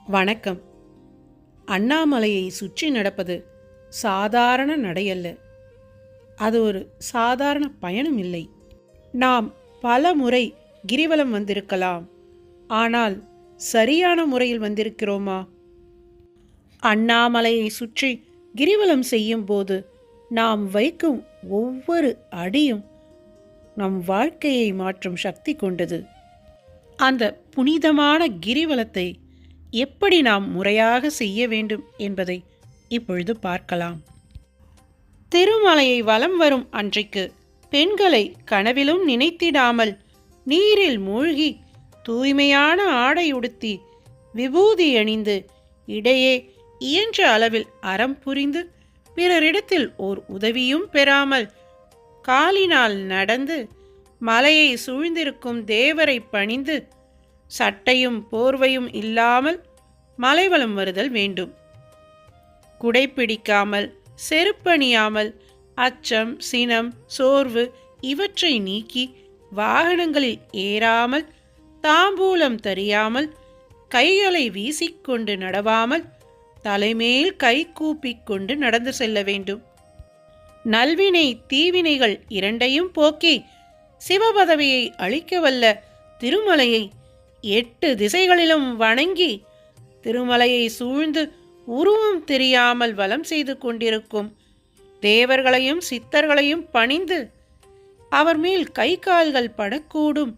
வணக்கம். அண்ணாமலையை சுற்றி நடப்பது சாதாரண நடையல்ல. அது ஒரு சாதாரண பயணம் இல்லை. நாம் பல முறை கிரிவலம் வந்திருக்கலாம். ஆனால் சரியான முறையில் வந்திருக்கிறோமா? அண்ணாமலையை சுற்றி கிரிவலம் செய்யும் போது நாம் வைக்கும் ஒவ்வொரு அடியும் நம் வாழ்க்கையை மாற்றும் சக்தி கொண்டது. அந்த புனிதமான கிரிவலத்தை எப்படி நாம் முறையாக செய்ய வேண்டும் என்பதை இப்பொழுது பார்க்கலாம். திருமலையை வலம் வரும் அன்றைக்கு பெண்களை கனவிலும் நினைத்திடாமல் நீரில் மூழ்கி தூய்மையான ஆடை உடுத்தி விபூதி அணிந்து இடையே இயன்ற அளவில் அறம் புரிந்து பிறரிடத்தில் ஓர் உதவியும் பெறாமல் காலினால் நடந்து மலையை சூழ்ந்திருக்கும் தேவரை பணிந்து சட்டையும் போர்வையும் இல்லாமல் மலைவலம் வருதல் வேண்டும். குடைப்பிடிக்காமல், செருப்பணியாமல், அச்சம், சினம், சோர்வு இவற்றை நீக்கி வாகனங்களில் ஏறாமல், தாம்பூலம் தரியாமல், கைகளை வீசிக்கொண்டு நடவாமல், தலைமேல் கை கூப்பிக்கொண்டு நடந்து செல்ல வேண்டும். நல்வினை தீவினைகள் இரண்டையும் போக்கி சிவபதவியை அளிக்கவல்ல திருமலையை 8 திசைகளிலும் வணங்கி திருமலையை சூழ்ந்து உருவம் தெரியாமல் வலம் செய்து கொண்டிருக்கும் தேவர்களையும் சித்தர்களையும் பணிந்து அவர் மேல் கை கால்கள் படக்கூடும்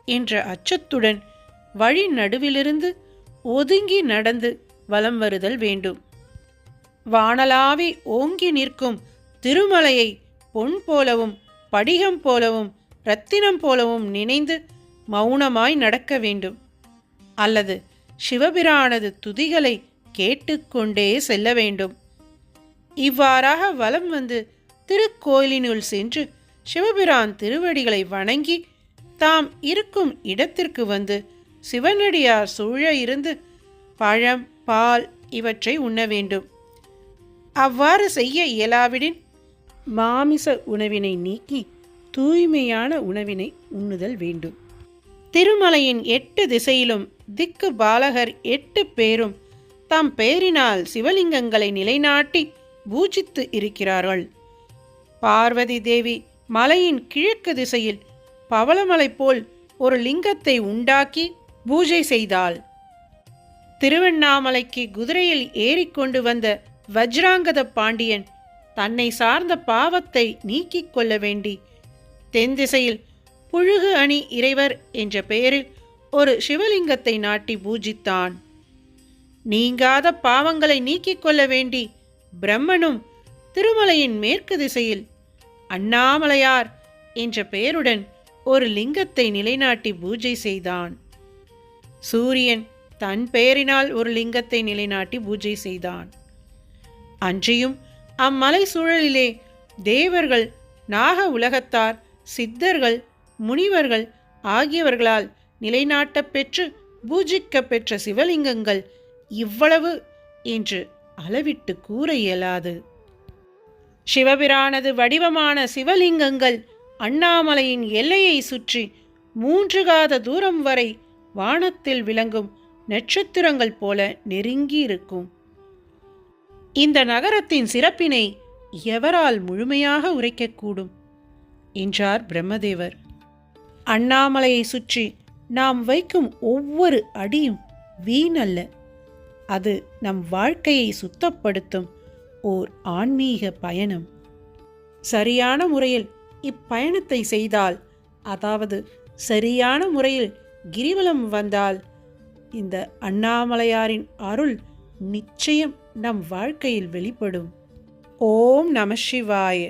என்ற அச்சத்துடன் வழி நடுவிலிருந்து ஒதுங்கி நடந்து வலம் வருதல் வேண்டும். வானலாவி ஓங்கி நிற்கும் திருமலையை பொன் போலவும் படிகம் போலவும் இரத்தினம் போலவும் நினைந்து மௌனமாய் நடக்க வேண்டும். அல்லது சிவபிரானது துதிகளை கேட்டுக்கொண்டே செல்ல வேண்டும். இவ்வாறாக வலம் வந்து திருக்கோயிலினுள் சென்று சிவபிரான் திருவடிகளை வணங்கி தாம் இருக்கும் இடத்திற்கு வந்து சிவனடியார் சூழ இருந்து பழம், பால் இவற்றை உண்ண வேண்டும். அவ்வாறு செய்ய இயலாவிடின் மாமிச உணவினை நீக்கி தூய்மையான உணவினை உண்ணுதல் வேண்டும். திருமலையின் 8 திசையிலும் திக்கு பாலகர் 8 பேரும் தம் பெயரினால் சிவலிங்கங்களை நிலைநாட்டி பூஜித்து இருக்கிறார்கள். பார்வதி தேவி மலையின் கிழக்கு திசையில் பவளமலை போல் ஒரு லிங்கத்தை உண்டாக்கி பூஜை செய்தாள். திருவண்ணாமலைக்கு குதிரையில் ஏறிக்கொண்டு வந்த வஜ்ராங்கத பாண்டியன் தன்னை சார்ந்த பாவத்தை நீக்கிக் கொள்ள வேண்டி தென் திசையில் புழுகு அணி இறைவர் என்ற பெயரில் ஒரு சிவலிங்கத்தை நாட்டி பூஜித்தான். நீங்காத பாவங்களை நீக்கிக் கொள்ள வேண்டி பிரம்மனும் திருமலையின் மேற்கு திசையில் அண்ணாமலையார் என்ற பெயருடன் ஒரு லிங்கத்தை நிலைநாட்டி பூஜை செய்தான். சூரியன் தன் பெயரினால் ஒரு லிங்கத்தை நிலைநாட்டி பூஜை செய்தான். அன்றியும் அம்மலை சூழலிலே தேவர்கள், நாக உலகத்தார், சித்தர்கள், முனிவர்கள் ஆகியவர்களால் நிலைநாட்டப் பெற்று பூஜிக்கப் பெற்ற சிவலிங்கங்கள் இவ்வளவு என்று அளவிட்டு கூற இயலாது. சிவபிரானது வடிவமான சிவலிங்கங்கள் அண்ணாமலையின் எல்லையை சுற்றி 3 காத தூரம் வரை வானத்தில் விளங்கும் நட்சத்திரங்கள் போல நெருங்கி இருக்கும். இந்த நகரத்தின் சிறப்பினை எவரால் முழுமையாக உரைக்கக்கூடும் என்றார் பிரம்மதேவர். அண்ணாமலையை சுற்றி நாம் வைக்கும் ஒவ்வொரு அடியும் வீணல்ல. அது நம் வாழ்க்கையை சுத்தப்படுத்தும் ஓர் ஆன்மீக பயணம். சரியான முறையில் இப்பயணத்தை செய்தால், அதாவது சரியான முறையில் கிரிவலம் வந்தால், இந்த அண்ணாமலையாரின் அருள் நிச்சயம் நம் வாழ்க்கையில் வெளிப்படும். ஓம் நம சிவாய.